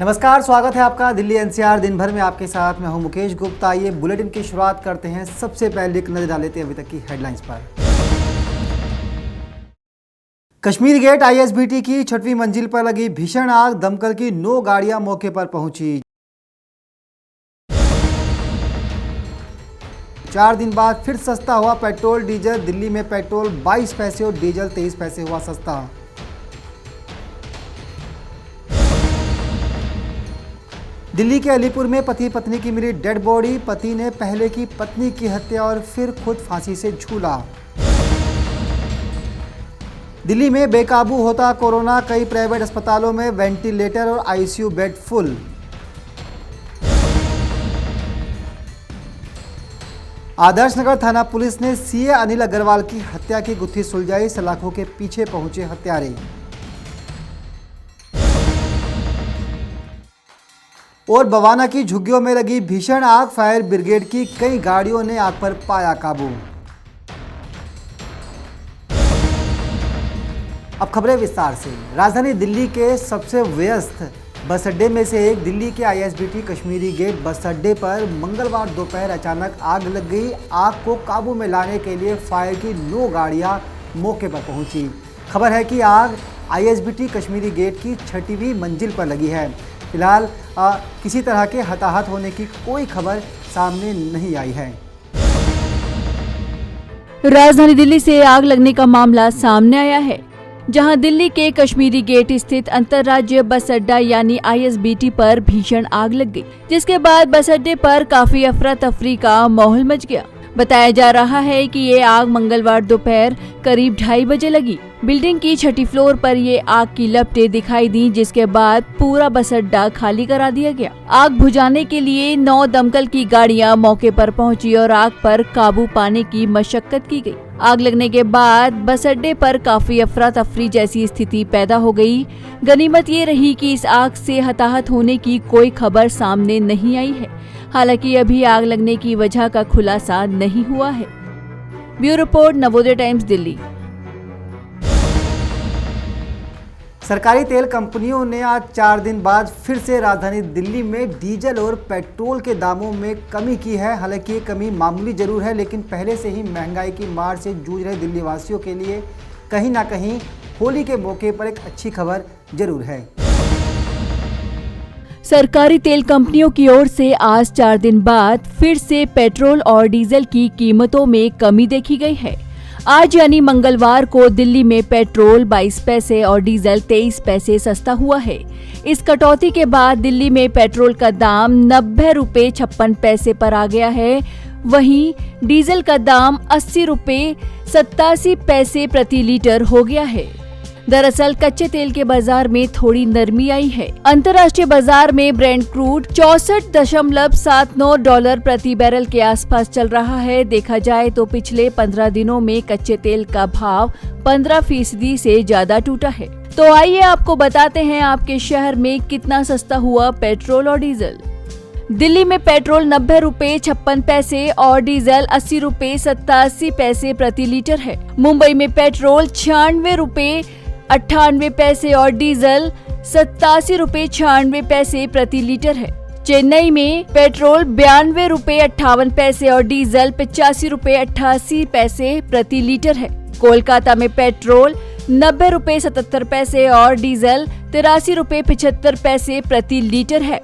नमस्कार, स्वागत है आपका दिल्ली एनसीआर दिन भर में आपके साथ। मैं हूं मुकेश गुप्ता। आइए बुलेटिन की शुरुआत करते हैं। सबसे पहले एक नजर डाल लेते हैं अभी तक की हेडलाइंस पर। कश्मीर गेट आईएसबीटी की 6वीं मंजिल पर लगी भीषण आग, दमकल की 9 गाड़ियां मौके पर पहुंची। 4 दिन बाद फिर सस्ता हुआ पेट्रोल डीजल। दिल्ली में पेट्रोल 22 पैसे और डीजल 23 पैसे हुआ सस्ता। दिल्ली के अलीपुर में पति पत्नी की मिली डेड बॉडी। पति ने पहले की पत्नी की हत्या और फिर खुद फांसी से झूला। दिल्ली में बेकाबू होता कोरोना, कई प्राइवेट अस्पतालों में वेंटिलेटर और ICU bed full. Adarsh Nagar थाना पुलिस ने सीए अनिल अग्रवाल की हत्या की गुत्थी सुलझाई। सलाखों के पीछे पहुंचे हत्यारे। और बवाना की झुग्गियों में लगी भीषण आग, फायर ब्रिगेड की कई गाड़ियों ने आग पर पाया काबू। अब खबरें विस्तार से। राजधानी दिल्ली के सबसे व्यस्त बस अड्डे में से एक दिल्ली के आईएसबीटी कश्मीरी गेट बस अड्डे पर मंगलवार दोपहर अचानक आग लग गई। आग को काबू में लाने के लिए फायर की 9 गाड़ियां मौके पर पहुंची। खबर है कि आग आईएसबीटी कश्मीरी गेट की 6वीं मंजिल पर लगी है। फिलहाल किसी तरह के हताहत होने की कोई खबर सामने नहीं आई है। राजधानी दिल्ली से आग लगने का मामला सामने आया है, जहां दिल्ली के कश्मीरी गेट स्थित अंतर्राज्यीय बस अड्डा यानी आईएसबीटी पर भीषण आग लग गई, जिसके बाद बस अड्डे पर काफी अफरा तफरी का माहौल मच गया। बताया जा रहा है कि ये आग मंगलवार दोपहर करीब 2:30 बजे लगी। बिल्डिंग की 6ठी फ्लोर पर ये आग की लपटें दिखाई दी, जिसके बाद पूरा बस अड्डा खाली करा दिया गया। आग बुझाने के लिए 9 दमकल की गाड़ियां मौके पर पहुंची और आग पर काबू पाने की मशक्कत की गई। आग लगने के बाद बस अड्डे पर काफी अफरा तफरी जैसी स्थिति पैदा हो गई। गनीमत ये रही कि इस आग से हताहत होने की कोई खबर सामने नहीं आई है। हालांकि अभी आग लगने की वजह का खुलासा नहीं हुआ है। Bureau report, Navodaya times, Delhi. सरकारी तेल कंपनियों ने आज 4 दिन बाद फिर से राजधानी दिल्ली में डीजल और पेट्रोल के दामों में कमी की है। हालांकि ये कमी मामूली जरूर है, लेकिन पहले से ही महंगाई की मार से जूझ रहे दिल्ली वासियों के लिए कहीं ना कहीं होली के मौके पर एक अच्छी खबर जरूर है। सरकारी तेल कंपनियों की ओर से आज 4 दिन बाद फिर से पेट्रोल और डीजल की कीमतों में कमी देखी गई है। आज यानी मंगलवार को दिल्ली में पेट्रोल 22 पैसे और डीजल 23 पैसे सस्ता हुआ है। इस कटौती के बाद दिल्ली में पेट्रोल का दाम 90 रुपए 56 पैसे पर आ गया है। वहीं डीजल का दाम 80 रुपए 87 पैसे प्रति लीटर हो गया है। दरअसल कच्चे तेल के बाजार में थोड़ी नरमी आई है। अंतर्राष्ट्रीय बाजार में ब्रेंट क्रूड $64.79 प्रति बैरल के आसपास चल रहा है। देखा जाए तो पिछले 15 दिनों में कच्चे तेल का भाव 15% से ज्यादा टूटा है। तो आइए आपको बताते हैं आपके शहर में कितना सस्ता हुआ पेट्रोल और डीजल। दिल्ली में पेट्रोल 90 रुपए 56 पैसे और डीजल 80 रुपए 87 पैसे प्रति लीटर है। मुंबई में पेट्रोल 96 रुपए 98 पैसे और डीजल 87 रुपए 96 पैसे प्रति लीटर है। चेन्नई में पेट्रोल 92 रुपए 58 पैसे और डीजल 85 रुपए 88 पैसे प्रति लीटर है। कोलकाता में पेट्रोल 90 रुपए 77 पैसे और डीजल 83 रुपए 75 पैसे प्रति लीटर है।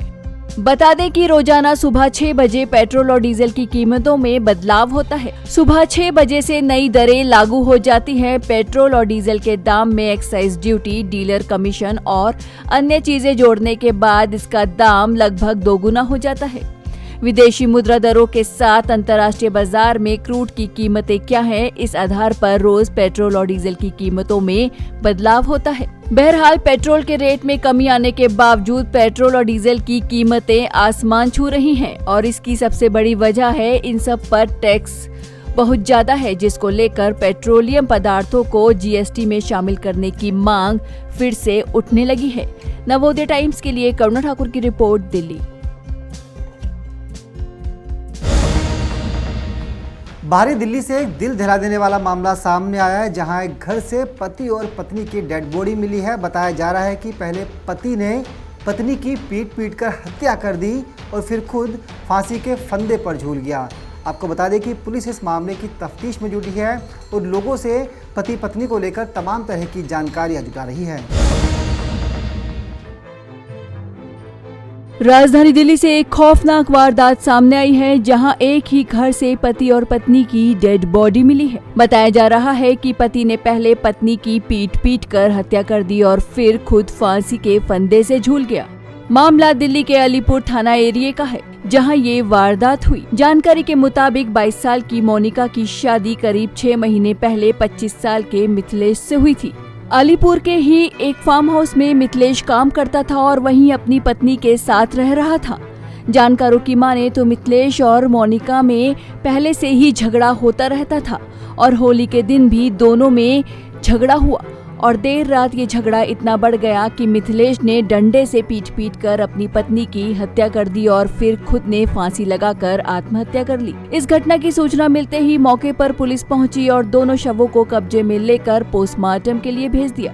बता दें कि रोजाना सुबह 6 बजे पेट्रोल और डीजल की कीमतों में बदलाव होता है। सुबह 6 बजे से नई दरें लागू हो जाती हैं। पेट्रोल और डीजल के दाम में एक्साइज ड्यूटी, डीलर कमीशन और अन्य चीजें जोड़ने के बाद इसका दाम लगभग दोगुना हो जाता है। विदेशी मुद्रा दरों के साथ अंतर्राष्ट्रीय बाजार में क्रूड की कीमतें क्या हैं, इस आधार पर रोज पेट्रोल और डीजल की कीमतों में बदलाव होता है। बहरहाल पेट्रोल के रेट में कमी आने के बावजूद पेट्रोल और डीजल की कीमतें आसमान छू रही हैं और इसकी सबसे बड़ी वजह है इन सब पर टैक्स बहुत ज्यादा है, जिसको लेकर पेट्रोलियम पदार्थों को जीएसटी में शामिल करने की मांग फिर से उठने लगी है। नवोदय टाइम्स के लिए करुणा ठाकुर की रिपोर्ट, दिल्ली। बाहरी दिल्ली से एक दिल दहला देने वाला मामला सामने आया है, जहां एक घर से पति और पत्नी की डेड बॉडी मिली है। बताया जा रहा है कि पहले पति ने पत्नी की पीट कर हत्या कर दी और फिर खुद फांसी के फंदे पर झूल गया। आपको बता दें कि पुलिस इस मामले की तफ्तीश में जुटी है और लोगों से पति पत्नी को लेकर तमाम तरह की जानकारियां जुटा रही है। राजधानी दिल्ली से एक खौफनाक वारदात सामने आई है, जहां एक ही घर से पति और पत्नी की डेड बॉडी मिली है। बताया जा रहा है कि पति ने पहले पत्नी की पीट कर हत्या कर दी और फिर खुद फांसी के फंदे से झूल गया। मामला दिल्ली के अलीपुर थाना एरिया का है, जहां ये वारदात हुई। जानकारी के मुताबिक 22 साल की मोनिका की शादी करीब 6 महीने पहले 25 साल के मिथिलेश से हुई थी। अलीपुर के ही एक फार्म हाउस में मिथिलेश काम करता था और वहीं अपनी पत्नी के साथ रह रहा था। जानकारों की माने तो मिथिलेश और मोनिका में पहले से ही झगड़ा होता रहता था और होली के दिन भी दोनों में झगड़ा हुआ और देर रात ये झगड़ा इतना बढ़ गया कि मिथिलेश ने डंडे से पीट कर अपनी पत्नी की हत्या कर दी और फिर खुद ने फांसी लगाकर आत्महत्या कर ली। इस घटना की सूचना मिलते ही मौके पर पुलिस पहुंची और दोनों शवों को कब्जे में लेकर पोस्टमार्टम के लिए भेज दिया।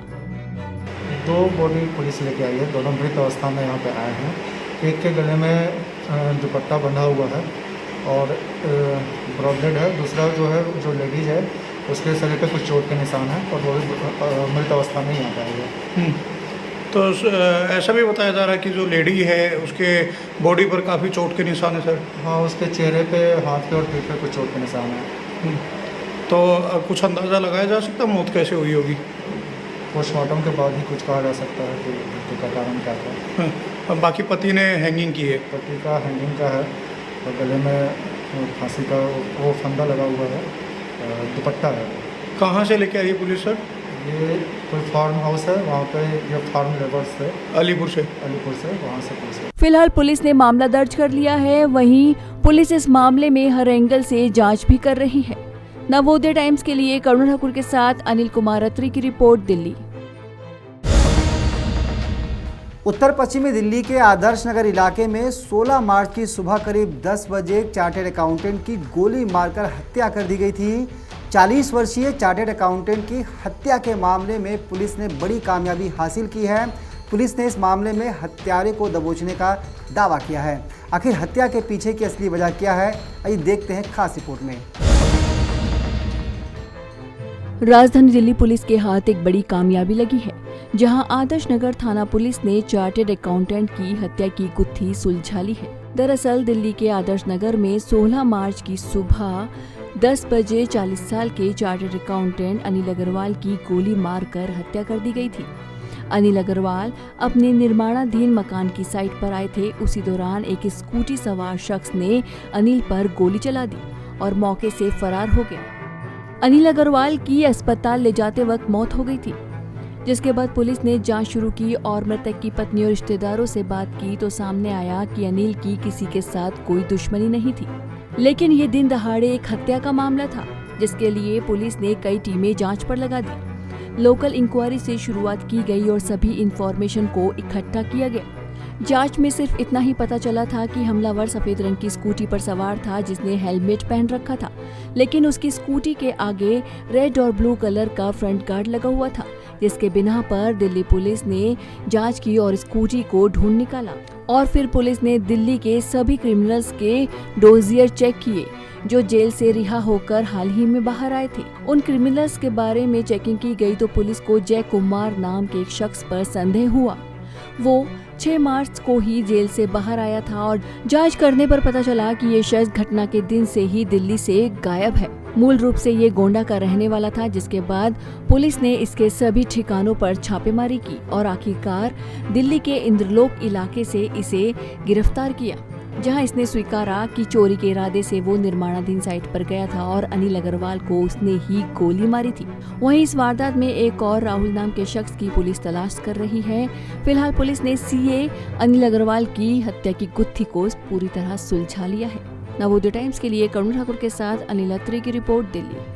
2 बॉडी पुलिस लेके आई है, दोनों मृत अवस्था में यहाँ पे आए हैं। एक के गले में दुपट्टा बंधा हुआ है और ब्रॉडेड है, दूसरा जो लेडीज है उसके शरीर पे कुछ चोट के निशान है और वो भी मृत अवस्था में यहाँ पे आई है। तो ऐसा भी बताया जा रहा है कि जो लेडी है उसके बॉडी पर काफ़ी चोट के निशान है सर। हाँ, उसके चेहरे पे, हाथ पे और पीठ पे कुछ चोट के निशान है। तो कुछ अंदाज़ा लगाया जा सकता है मौत कैसे हुई होगी? पोस्टमार्टम के बाद ही कुछ कहा जा सकता है कि मृत्यु का कारण क्या था। बाकी पति ने हैंगिंग की है? पति का हैंगिंग का है और गले में फांसी का वो फंदा लगा हुआ है, दुपट्टा है। कहाँ से लेके आई है पुलिस सर? ये कोई फार्म हाउस है, वहाँ पे ये फार्म लेबर्स थे अलीपुर से वहाँ से पुलिस। फिलहाल पुलिस ने मामला दर्ज कर लिया है। वहीं पुलिस इस मामले में हर एंगल से जांच भी कर रही है। नवोदय टाइम्स के लिए करुण ठाकुर के साथ अनिल कुमार अत्री की रिपोर्ट, दिल्ली। उत्तर पश्चिमी दिल्ली के आदर्श नगर इलाके में 16 मार्च की सुबह करीब 10 बजे एक चार्टर्ड अकाउंटेंट की गोली मारकर हत्या कर दी गई थी। 40 वर्षीय चार्टर्ड अकाउंटेंट की हत्या के मामले में पुलिस ने बड़ी कामयाबी हासिल की है। पुलिस ने इस मामले में हत्यारे को दबोचने का दावा किया है। आखिर हत्या के पीछे की असली वजह क्या है, आइए देखते हैं खास रिपोर्ट में। राजधानी दिल्ली पुलिस के हाथ एक बड़ी कामयाबी लगी है, जहां आदर्श नगर थाना पुलिस ने चार्टर्ड अकाउंटेंट की हत्या की गुत्थी सुलझा ली है। दरअसल दिल्ली के आदर्श नगर में 16 मार्च की सुबह 10 बजे 40 साल के चार्टर्ड अकाउंटेंट अनिल अग्रवाल की गोली मारकर हत्या कर दी गई थी। अनिल अग्रवाल अपने निर्माणाधीन मकान की साइट पर आए थे। उसी दौरान एक स्कूटी सवार शख्स ने अनिल पर गोली चला दी और मौके से फरार हो गया। अनिल अग्रवाल की अस्पताल ले जाते वक्त मौत हो गई थी, जिसके बाद पुलिस ने जांच शुरू की और मृतक की पत्नी और रिश्तेदारों से बात की तो सामने आया कि अनिल की किसी के साथ कोई दुश्मनी नहीं थी, लेकिन ये दिन दहाड़े एक हत्या का मामला था, जिसके लिए पुलिस ने कई टीमें जांच पर लगा दी। लोकल इंक्वायरी से शुरुआत की गई और सभी इंफॉर्मेशन को इकट्ठा किया गया। जांच में सिर्फ इतना ही पता चला था कि हमलावर सफेद रंग की स्कूटी पर सवार था, जिसने हेलमेट पहन रखा था, लेकिन उसकी स्कूटी के आगे रेड और ब्लू कलर का फ्रंट गार्ड लगा हुआ था, जिसके बिना पर दिल्ली पुलिस ने जांच की और स्कूटी को ढूंढ निकाला। और फिर पुलिस ने दिल्ली के सभी क्रिमिनल्स के डोजियर चेक किए जो जेल से रिहा होकर हाल ही में बाहर आए थे। उन क्रिमिनल्स के बारे में चेकिंग की गई तो पुलिस को जय कुमार नाम के एक शख्स पर संदेह हुआ। वो 6 मार्च को ही जेल से बाहर आया था और जांच करने पर पता चला कि ये शख्स घटना के दिन से ही दिल्ली से गायब है। मूल रूप से ये गोंडा का रहने वाला था, जिसके बाद पुलिस ने इसके सभी ठिकानों पर छापेमारी की और आखिरकार दिल्ली के इंद्रलोक इलाके से इसे गिरफ्तार किया, जहां इसने स्वीकारा कि चोरी के इरादे से वो निर्माणाधीन साइट पर गया था और अनिल अग्रवाल को उसने ही गोली मारी थी। वहीं इस वारदात में एक और राहुल नाम के शख्स की पुलिस तलाश कर रही है। फिलहाल पुलिस ने सीए अनिल अग्रवाल की हत्या की गुत्थी को पूरी तरह सुलझा लिया है। नवोदय टाइम्स के लिए करुण ठाकुर के साथ अनिल अत्री की रिपोर्ट, दिल्ली।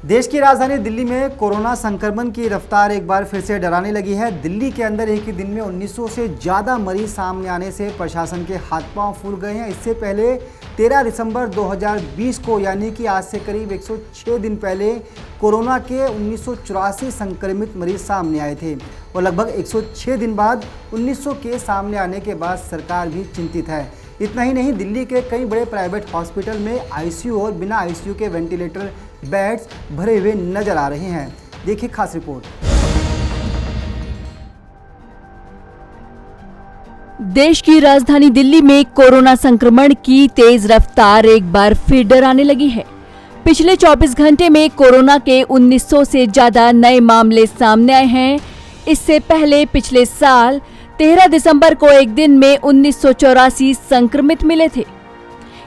देश की राजधानी दिल्ली में कोरोना संक्रमण की रफ्तार एक बार फिर से डराने लगी है। दिल्ली के अंदर एक ही दिन में 1900 से ज़्यादा मरीज सामने आने से प्रशासन के हाथ पांव फूल गए हैं। इससे पहले 13 दिसंबर 2020 को, यानी कि आज से करीब 106 दिन पहले कोरोना के 1984 संक्रमित मरीज सामने आए थे और लगभग 106 दिन बाद 1900 के सामने आने के बाद सरकार भी चिंतित है। इतना ही नहीं, दिल्ली के कई बड़े प्राइवेट हॉस्पिटल में आईसीयू और बिना आईसीयू के वेंटिलेटर बेड्स भरे हुए नजर आ रहे हैं। देखिए खास रिपोर्ट। देश की राजधानी दिल्ली में कोरोना संक्रमण की तेज रफ्तार एक बार फिर डराने लगी है। पिछले 24 घंटे में कोरोना के 1900 से ज्यादा नए मामले सामने आए हैं। इससे पहले पिछले साल 13 दिसंबर को एक दिन में 1984 संक्रमित मिले थे,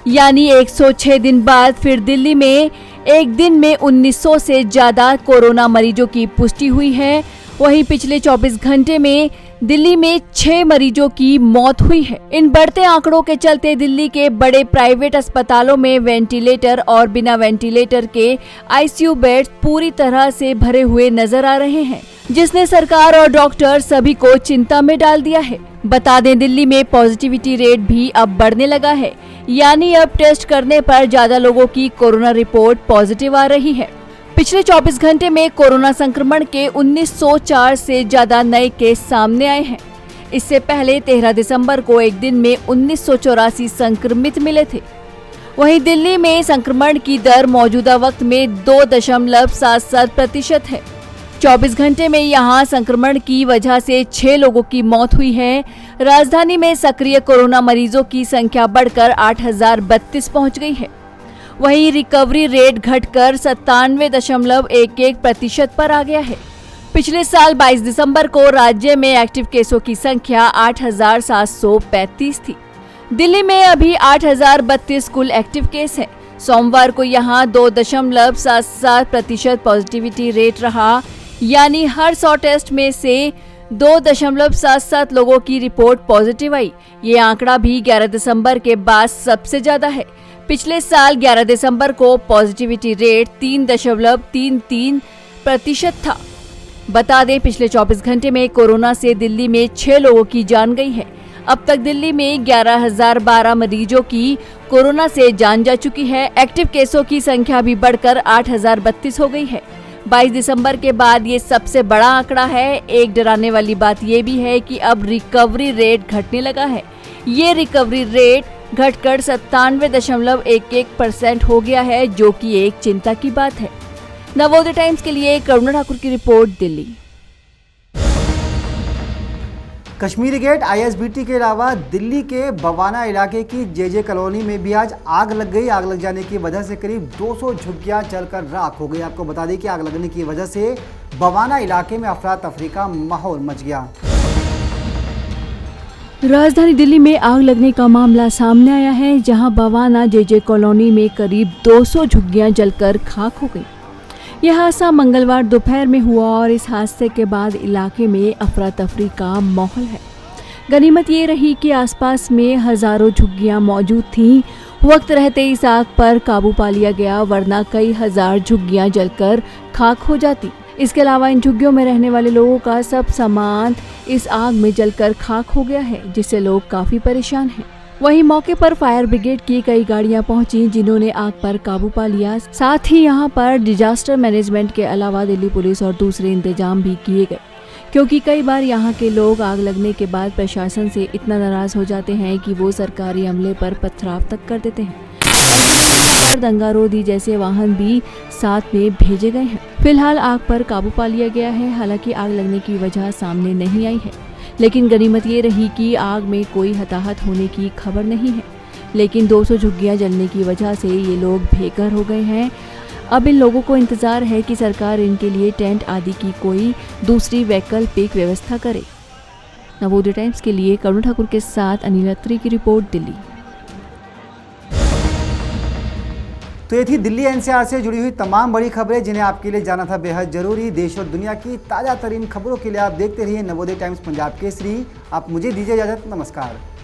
यानी 106 दिन बाद फिर दिल्ली में एक दिन में 1900 से ज्यादा कोरोना मरीजों की पुष्टि हुई है। वहीं पिछले 24 घंटे में दिल्ली में 6 मरीजों की मौत हुई है। इन बढ़ते आंकड़ों के चलते दिल्ली के बड़े प्राइवेट अस्पतालों में वेंटिलेटर और बिना वेंटिलेटर के आईसीयू बेड्स पूरी तरह से भरे हुए नजर आ रहे हैं, जिसने सरकार और डॉक्टर सभी को चिंता में डाल दिया है। बता दें, दिल्ली में पॉजिटिविटी रेट भी अब बढ़ने लगा है, यानी अब टेस्ट करने पर ज्यादा लोगों की कोरोना रिपोर्ट पॉजिटिव आ रही है। पिछले 24 घंटे में कोरोना संक्रमण के 1904 से ज्यादा नए केस सामने आए हैं। इससे पहले 13 दिसंबर को एक दिन में 1984 संक्रमित मिले थे। वहीं दिल्ली में संक्रमण की दर मौजूदा वक्त में 2.77% है। 24 घंटे में यहां संक्रमण की वजह से 6 लोगों की मौत हुई है। राजधानी में सक्रिय कोरोना मरीजों की संख्या बढ़कर 8032 पहुंच गई है। वहीं रिकवरी रेट घटकर 97.11% पर आ गया है। पिछले साल 22 दिसंबर को राज्य में एक्टिव केसों की संख्या 8735 थी। दिल्ली में अभी 8032 कुल एक्टिव केस हैं। सोमवार को यहां 2.77% पॉजिटिविटी रेट रहा, यानी हर 100 टेस्ट में से 2.77 लोगों की रिपोर्ट पॉजिटिव आई। ये आंकड़ा भी 11 दिसंबर के बाद सबसे ज्यादा है। पिछले साल 11 दिसंबर को पॉजिटिविटी रेट 3.33% था। बता दें, पिछले 24 घंटे में कोरोना से दिल्ली में 6 लोगों की जान गई है। अब तक दिल्ली में 11,012 मरीजों की कोरोना से जान जा चुकी है। एक्टिव केसों की संख्या भी बढ़कर 8032 हो गई है। 22 दिसंबर के बाद ये सबसे बड़ा आंकड़ा है। एक डराने वाली बात ये भी है कि अब रिकवरी रेट घटने लगा है। ये रिकवरी रेट घटकर 97.11% हो गया है, जो कि एक चिंता की बात है। नवोदय टाइम्स के लिए करुणा ठाकुर की रिपोर्ट, दिल्ली। कश्मीरी गेट आईएसबीटी के अलावा दिल्ली के बवाना इलाके की जेजे कॉलोनी में भी आज आग लग गई। आग लग जाने की वजह से करीब 200 झुग्गियां जलकर राख हो गई। आपको बता दें कि आग लगने की वजह से बवाना इलाके में अफरा तफरी का माहौल मच गया। राजधानी दिल्ली में आग लगने का मामला सामने आया है, जहां बवाना जेजे कॉलोनी में करीब 200 झुग्गियां जलकर खाक हो गई। यह हादसा मंगलवार दोपहर में हुआ और इस हादसे के बाद इलाके में अफरा तफरी का माहौल है। गनीमत ये रही कि आसपास में हजारों झुग्गियां मौजूद थीं। वक्त रहते इस आग पर काबू पा लिया गया, वरना कई हजार झुग्गियां जलकर खाक हो जाती। इसके अलावा इन झुग्गियों में रहने वाले लोगों का सब सामान इस आग में जलकर खाक हो गया है, जिससे लोग काफी परेशान हैं। वहीं मौके पर फायर ब्रिगेड की कई गाड़ियां पहुंची, जिन्होंने आग पर काबू पा लिया। साथ ही यहां पर डिजास्टर मैनेजमेंट के अलावा दिल्ली पुलिस और दूसरे इंतजाम भी किए गए, क्योंकि कई बार यहां के लोग आग लगने के बाद प्रशासन से इतना नाराज हो जाते हैं कि वो सरकारी अमले पर पथराव तक कर देते हैं। दंगारोधी जैसे वाहन भी साथ में भेजे गए हैं। फिलहाल आग पर काबू पा लिया गया है। हालांकि आग लगने की वजह सामने नहीं आई है, लेकिन गनीमत ये रही कि आग में कोई हताहत होने की खबर नहीं है। लेकिन 200 झुग्गियां जलने की वजह से ये लोग बेघर हो गए हैं। अब इन लोगों को इंतजार है कि सरकार इनके लिए टेंट आदि की कोई दूसरी वैकल्पिक व्यवस्था करे। नवोदय टाइम्स के लिए करुणा ठाकुर के साथ अनिल अत्री की रिपोर्ट, दिल्ली। तो ये थी दिल्ली एनसीआर से जुड़ी हुई तमाम बड़ी खबरें, जिन्हें आपके लिए जाना था बेहद जरूरी। देश और दुनिया की ताज़ा तरीन खबरों के लिए आप देखते रहिए नवोदय टाइम्स पंजाब केसरी। आप मुझे दीजिए इजाज़त, नमस्कार।